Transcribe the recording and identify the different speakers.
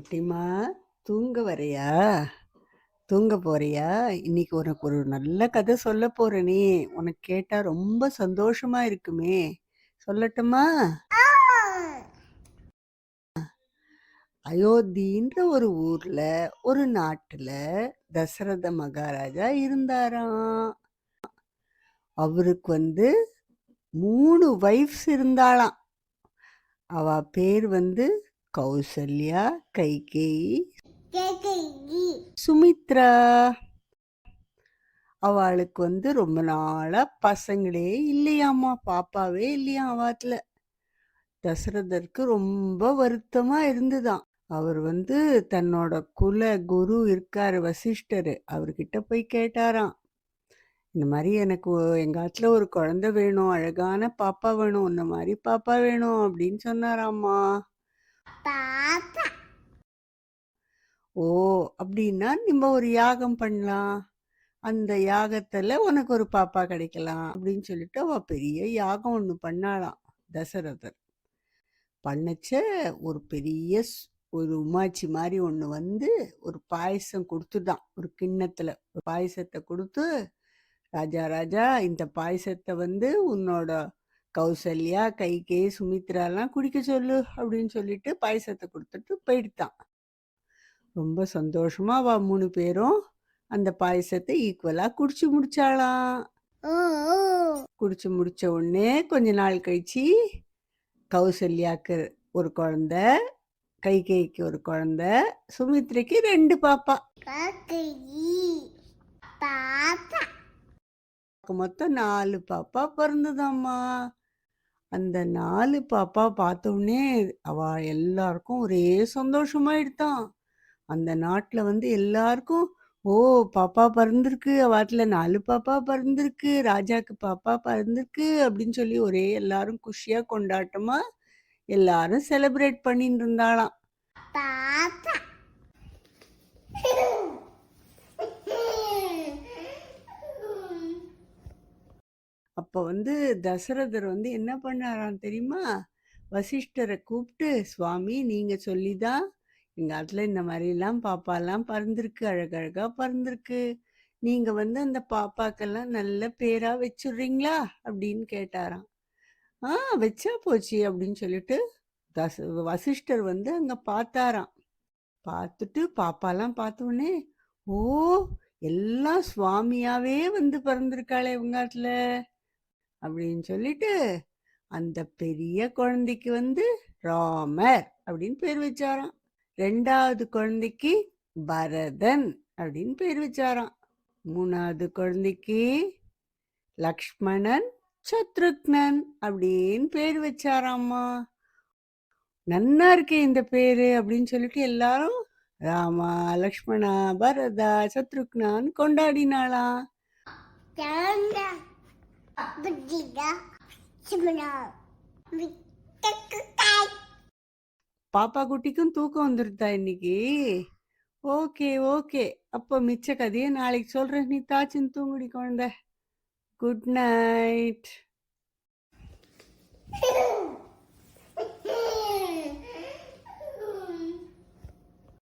Speaker 1: குட்டிமா, தூங்க வரையா? தூங்க போறியா? இன்னைக்கு உனக்கு ஒரு நல்ல கதை சொல்ல போறேனே! உனக்கு கேட்டா ரொம்ப சந்தோஷமா இருக்குமே! சொல்லட்டுமா? அயோத்தின்ற ஒரு ஊர்ல, ஒரு நாட்டுல தசரத மகாராஜா இருந்தாராம். அவருக்கு 3 வைஃப்ஸ் இருந்தாளாம். அவ பேர் கௌசல்யா, கைகேயி, சுமித்ரா. அவளுக்கு ரொம்ப நாளா பசங்களே இல்லையாம்மா, பாப்பாவே இல்லையாம் அவாத்துல. தசரதருக்கு ரொம்ப வருத்தமா இருந்துதாம். அவர் தன்னோட குல குரு இருக்காரு வசிஷ்டரு, அவர்கிட்ட போய் கேட்டாராம். இந்த மாதிரி எனக்கு எங்க ஆத்துல ஒரு குழந்தை வேணும், அழகான பாப்பா வேணும், இந்த மாதிரி பாப்பா வேணும் அப்படின்னு சொன்னாராம்மா. ஓ, அப்படின்னா நம்ம ஒரு யாகம் பண்ணலாம், அந்த யாகத்துல உனக்கு ஒரு பாப்பா கிடைக்கலாம் அப்படின்னு சொல்லிட்டு அவ பெரிய யாகம் ஒண்ணு பண்ணாளாம். தசரதர் பண்ணச்ச ஒரு பெரிய ஒரு உமாச்சி மாதிரி ஒண்ணு ஒரு பாயசம் கொடுத்துதான், ஒரு கிண்ணத்துல ஒரு பாயசத்தை கொடுத்து, ராஜா ராஜா இந்த பாயசத்தை உன்னோட கௌசல்யா, கைகே, சுமித்ரா எல்லாம் குடிக்க சொல்லு அப்படின்னு சொல்லிட்டு பாயசத்தை கொடுத்துட்டு போயிடுத்தான். ரொம்ப சந்தோஷமா அவ 3 பேரும் அந்த பாயசத்தை ஈக்குவலா குடிச்சு முடிச்சாளாம். குடிச்சு முடிச்ச உடனே கொஞ்ச நாள் கழிச்சு கௌசல்யாக்கு ஒரு குழந்தை, கைகேயிக்கு ஒரு குழந்தை, சுமித்ரைக்கு 2 பாப்பா. மொத்தம் 4 பாப்பா பிறந்ததாம்மா. அந்த 4 பாப்பா பார்த்த உடனே அவ எல்லாருக்கும் ஒரே சந்தோஷமாயிடுதான். அந்த நாட்டுல எல்லாருக்கும், ஓ, பாப்பா பிறந்திருக்கு, அவாத்துல 4 பாப்பா பிறந்திருக்கு, ராஜாக்கு பாப்பா பிறந்திருக்கு அப்படின்னு சொல்லி ஒரே எல்லாரும் குஷியா கொண்டாட்டமா எல்லாரும் செலிப்ரேட் பண்ணிட்டு இருந்தாளாம். அப்ப தசரதர் என்ன பண்ணாராம் தெரியுமா? வசிஷ்டரை கூப்பிட்டு, சுவாமி நீங்க சொல்லிதான் எங்க ஆத்துல இந்த மாதிரிலாம் பாப்பாலாம் பறந்திருக்கு, அழகழகா பறந்திருக்கு, நீங்க அந்த பாப்பாக்கெல்லாம் நல்ல பேரா வச்சுடுறீங்களா அப்படின்னு கேட்டாராம். வச்சா போச்சு அப்படின்னு சொல்லிட்டு வசிஷ்டர் அங்க பார்த்தாராம். பார்த்துட்டு பாப்பாலாம் பார்த்த உடனே, ஓ, எல்லாம் சுவாமியாவே பிறந்திருக்காளே உங்காட்டுல அப்படின்னு சொல்லிட்டு அந்த பெரிய குழந்தைக்கு ராமர் அப்படின்னு பேர் வச்சாராம். 2வது குழந்தைக்கு பரதன் அப்படின்னு பேர் வச்சாராம். 3வது குழந்தைக்கு லக்ஷ்மணன், சத்ருக்னன் அப்படின்னு பேர் வச்சாராம்மா. நன்னா இருக்கே இந்த பேரு அப்படின்னு சொல்லிட்டு எல்லாரும் ராமா, லக்ஷ்மணா, பரதா, சத்ருக்னான்னு கொண்டாடினாளாம். பாப்பா குட்டிக்கும் தூக்கம் வந்துருதா இன்னைக்கு? ஓகே ஓகே, அப்ப மிச்ச கதையை நாளைக்கு சொல்றேன். நீ தாச்சின்னு தூங்குடி குழந்தை. Good night.